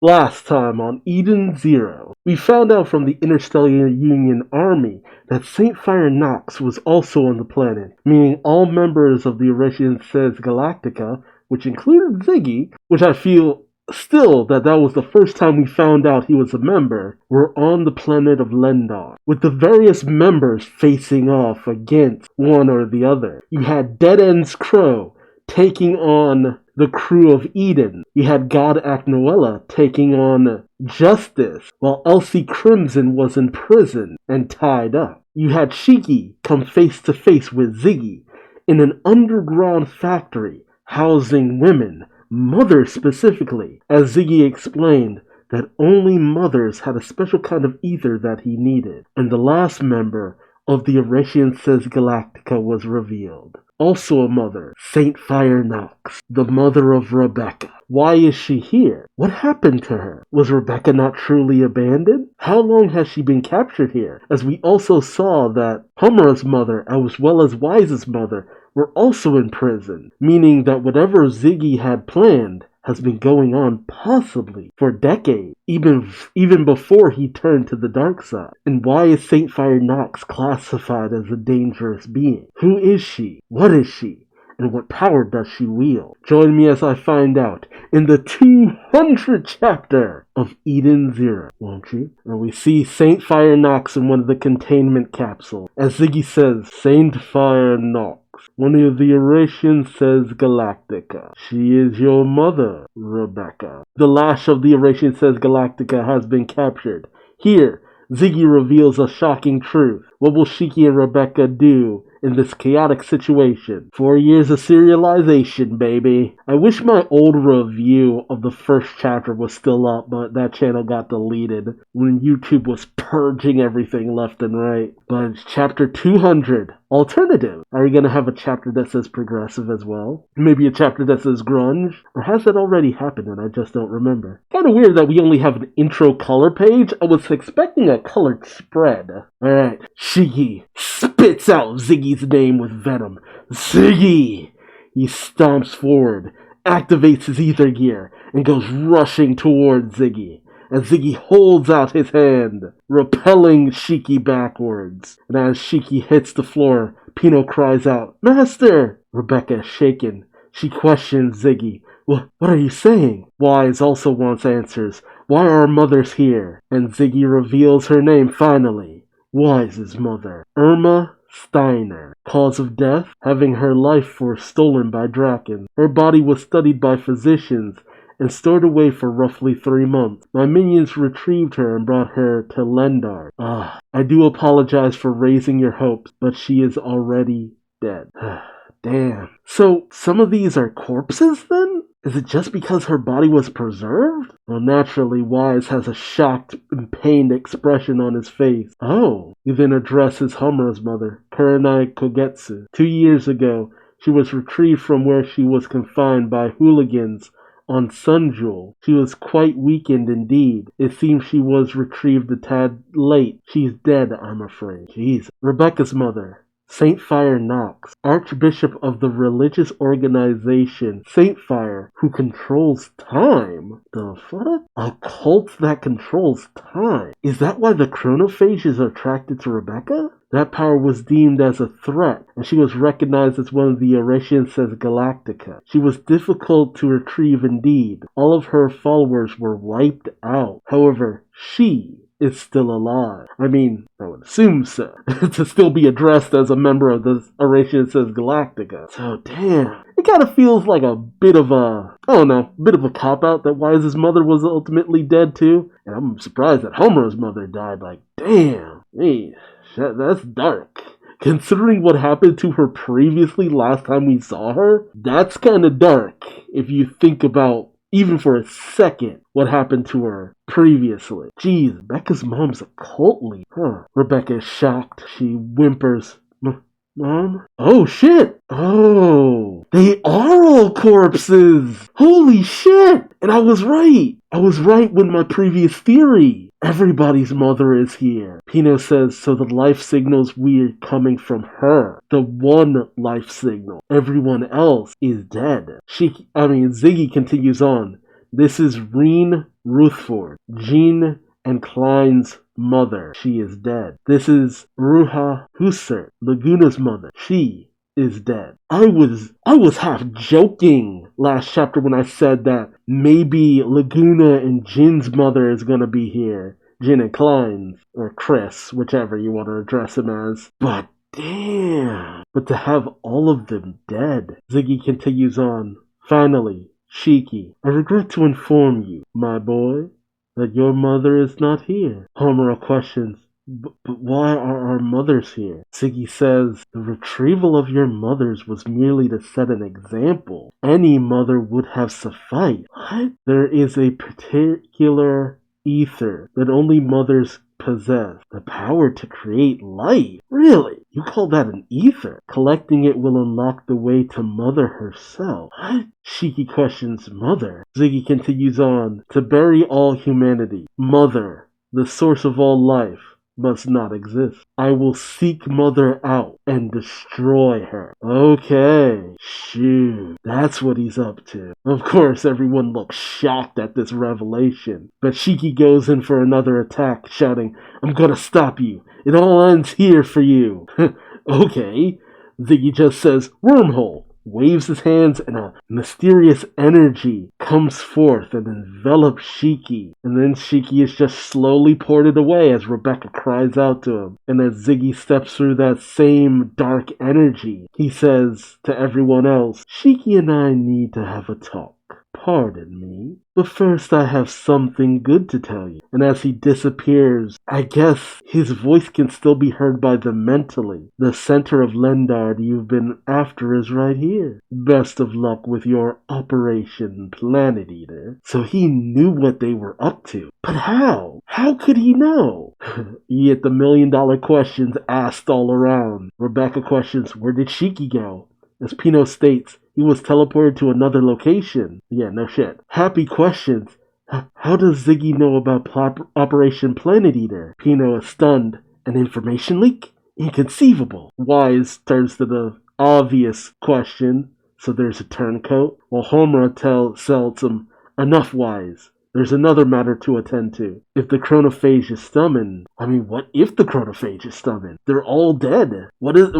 Last time on Eden Zero, we found out from the Interstellar Union Army that Saint Fire Nox was also on the planet, meaning all members of the Eurasian Says Galactica, which included Ziggy, which I feel still that was the first time we found out he was a member, were on the planet of Lendar, with the various members facing off against one or the other. You had Dead End's Crow taking on the crew of Eden. You had God Aknoella taking on Justice, while Elsie Crimson was in prison and tied up. You had Shiki come face to face with Ziggy in an underground factory housing women, mothers specifically, as Ziggy explained that only mothers had a special kind of ether that he needed. And the last member of the Eurasian Says Galactica was revealed. Also a mother, Saint Fire Nox, the mother of Rebecca. Why is she here? What happened to her? Was Rebecca not truly abandoned? How long has she been captured here? As we also saw that Homura's mother, as well as Wise's mother, were also in prison, meaning that whatever Ziggy had planned has been going on possibly for decades, even before he turned to the dark side. And why is Saint Fire Nox classified as a dangerous being? Who is she? What is she? And what power does she wield? Join me as I find out in the 200th chapter of Eden Zero, won't you? And we see Saint Fire Nox in one of the containment capsules. As Ziggy says, Saint Fire Nox, one of the Eurasian Says Galactica. She is your mother, Rebecca. The lash of the Eurasian Says Galactica has been captured. Here, Ziggy reveals a shocking truth. What will Shiki and Rebecca do in this chaotic situation? 4 years of serialization, baby. I wish my old review of the first chapter was still up, but that channel got deleted when YouTube was purging everything left and right. But it's chapter 200, alternative. Are we going to have a chapter that says progressive as well? Maybe a chapter that says grunge? Or has that already happened and I just don't remember? Kind of weird that we only have an intro color page. I was expecting a colored spread. Alright, Shiki spits out Ziggy's name with venom. Ziggy! He stomps forward, activates his ether gear, and goes rushing towards Ziggy. As Ziggy holds out his hand, repelling Shiki backwards. And as Shiki hits the floor, Pino cries out, Master! Rebecca is shaken. She questions Ziggy. What are you saying? Wise also wants answers. Why are our mothers here? And Ziggy reveals her name finally. Wise's mother, Irma Steiner. Cause of death? Having her life force stolen by Draken. Her body was studied by physicians and stored away for roughly 3 months. My minions retrieved her and brought her to Lendar. I do apologize for raising your hopes, but she is already dead. Damn. So, some of these are corpses then? Is it just because her body was preserved? Well, naturally, Wise has a shocked and pained expression on his face. Oh. He then addresses Homura's mother, Kurenai Kogetsu. 2 years ago, she was retrieved from where she was confined by hooligans on Sunjewel. She was quite weakened indeed. It seems she was retrieved a tad late. She's dead, I'm afraid. Jeez. Rebecca's mother, Saint Fire Nox, Archbishop of the religious organization Saint Fire, who controls time? The fuck? A cult that controls time? Is that why the chronophages are attracted to Rebecca? That power was deemed as a threat, and she was recognized as one of the Eurasian Says Galactica. She was difficult to retrieve indeed. All of her followers were wiped out. However, she is still alive. I mean, I would assume so. To still be addressed as a member of the Eurasian Says Galactica. So, damn. It kind of feels like a bit of a, bit of a cop-out that Wise's mother was ultimately dead too. And I'm surprised that Homura's mother died. Like, damn. Hey, that's dark. Considering what happened to her previously last time we saw her, that's kind of dark if you think about, even for a second, what happened to her previously. Jeez, Rebecca's mom's a cult leader. Huh. Rebecca is shocked. She whimpers, Mom? Oh, shit! Oh, they are all corpses! Holy shit! And I was right! I was right with my previous theory. Everybody's mother is here. Pino says, so the life signal's weird coming from her. The one life signal. Everyone else is dead. Ziggy continues on. This is Reen Ruthford, Jean and Klein's mother. She is dead. This is Ruha Husert, Laguna's mother. She is dead. I was half joking last chapter when I said that maybe Laguna and Jin's mother is gonna be here. Jin and Klein's, or Chris, whichever you want to address him as. But damn. But to have all of them dead. Ziggy continues on. Finally, Shiki, I regret to inform you, my boy, that your mother is not here. Homura questions, but why are our mothers here? Ziggy says, the retrieval of your mothers was merely to set an example. Any mother would have sufficed. What? There is a particular ether that only mothers possess, the power to create life. Really? You call that an ether? Collecting it will unlock the way to Mother herself. What? Shiki questions Mother. Ziggy continues on. To bury all humanity, Mother, the source of all life, must not exist. I will seek Mother out and destroy her. Okay, shoot, that's what he's up to. Of course, everyone looks shocked at this revelation, but Shiki goes in for another attack, shouting, I'm gonna stop you. It all ends here for you. Okay, Ziggy just says, wormhole. Waves his hands and a mysterious energy comes forth and envelops Shiki. And then Shiki is just slowly ported away as Rebecca cries out to him. And as Ziggy steps through that same dark energy, he says to everyone else, Shiki and I need to have a talk. Pardon me, but first I have something good to tell you. And as he disappears, I guess his voice can still be heard by them mentally. The center of Lendard you've been after is right here. Best of luck with your Operation Planet Eater. So he knew what they were up to. But how? How could he know? Yet the million-dollar questions asked all around. Rebecca questions, where did Shiki go? As Pino states, he was teleported to another location. Yeah, no shit. Happy questions. How does Ziggy know about Operation Planet Eater? Pino is stunned. An information leak? Inconceivable. Wise turns to the obvious question. So there's a turncoat. While Homura tells him, enough, Wise. There's another matter to attend to. If the chronophage is summoned... what if the chronophage is summoned? They're all dead. What is...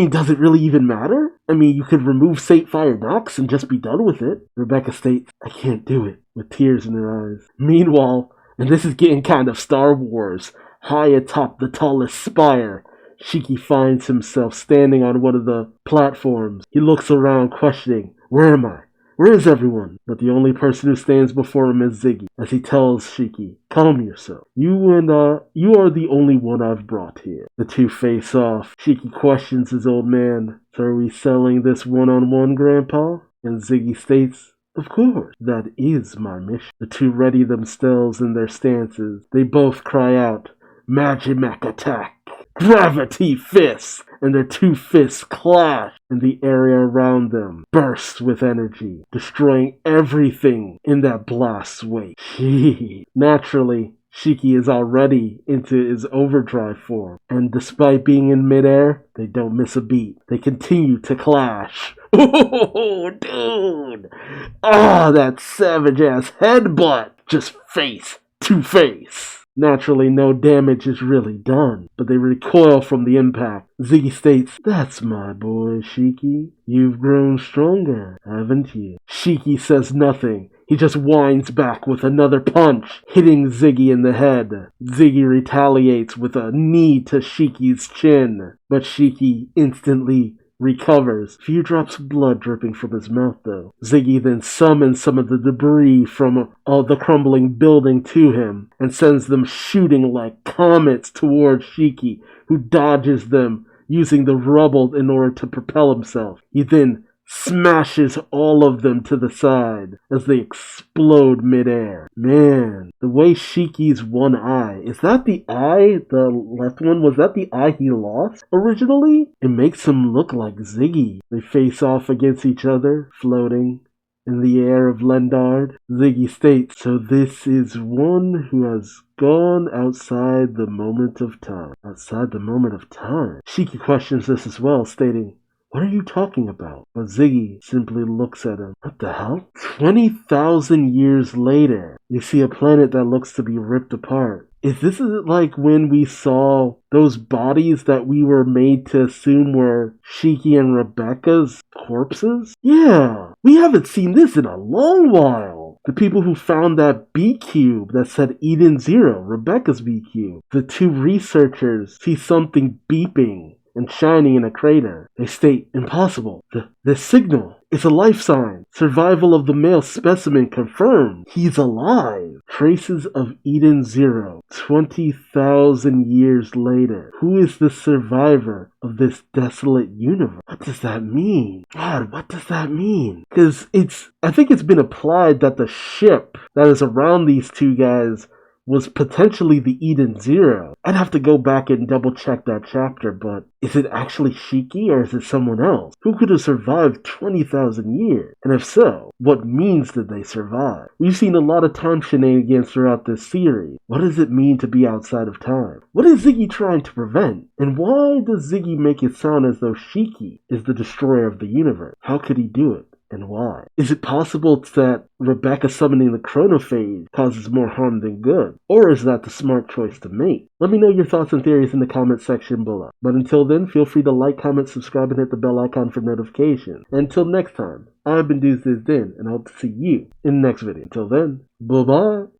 does it really even matter? You could remove Saint Fire Nox and just be done with it. Rebecca states, I can't do it, with tears in her eyes. Meanwhile, and this is getting kind of Star Wars, high atop the tallest spire, Shiki finds himself standing on one of the platforms. He looks around, questioning, where am I? Where is everyone? But the only person who stands before him is Ziggy, as he tells Shiki, calm yourself. You are the only one I've brought here. The two face off. Shiki questions his old man, so are we selling this one-on-one, Grandpa? And Ziggy states, of course, that is my mission. The two ready themselves in their stances. They both cry out, Magimac attack! Gravity fists! And their two fists clash, and the area around them bursts with energy, destroying everything in that blast's wake. Naturally, Shiki is already into his overdrive form, and despite being in midair, they don't miss a beat. They continue to clash. Oh, dude! That savage-ass headbutt! Just face to face. Naturally, no damage is really done, but they recoil from the impact. Ziggy states, that's my boy, Shiki. You've grown stronger, haven't you? Shiki says nothing. He just winds back with another punch, hitting Ziggy in the head. Ziggy retaliates with a knee to Shiki's chin, but Shiki instantly recovers. Few drops of blood dripping from his mouth, though. Ziggy then summons some of the debris from the crumbling building to him and sends them shooting like comets towards Shiki, who dodges them using the rubble in order to propel himself. He then smashes all of them to the side as they explode midair. Man, the way Shiki's one eye, is that the eye, the left one, was that the eye he lost originally? It makes him look like Ziggy. They face off against each other, floating in the air of Lendard. Ziggy states, so this is one who has gone outside the moment of time. Outside the moment of time? Shiki questions this as well, stating, What are you talking about? But Ziggy simply looks at him. What the hell? 20,000 years later, we see a planet that looks to be ripped apart. Is this like when we saw those bodies that we were made to assume were Shiki and Rebecca's corpses? Yeah, we haven't seen this in a long while. The people who found that B cube that said Eden 0, Rebecca's B cube. The two researchers see something beeping and shining in a crater. They state, impossible. The signal is a life sign. Survival of the male specimen confirmed. He's alive. Traces of Eden 0. 20,000 years later. Who is the survivor of this desolate universe? What does that mean? God, what does that mean? Because I think it's been applied that the ship that is around these two guys was potentially the Eden 0. I'd have to go back and double check that chapter, but is it actually Shiki or is it someone else? Who could have survived 20,000 years? And if so, what means did they survive? We've seen a lot of time shenanigans throughout this series. What does it mean to be outside of time? What is Ziggy trying to prevent? And why does Ziggy make it sound as though Shiki is the destroyer of the universe? How could he do it? And why? Is it possible that Rebecca summoning the chronophage causes more harm than good? Or is that the smart choice to make? Let me know your thoughts and theories in the comment section below. But until then, feel free to like, comment, subscribe, and hit the bell icon for notifications. And until next time, I've been Duuz-Diz-Din, and I hope to see you in the next video. Until then, bye-bye!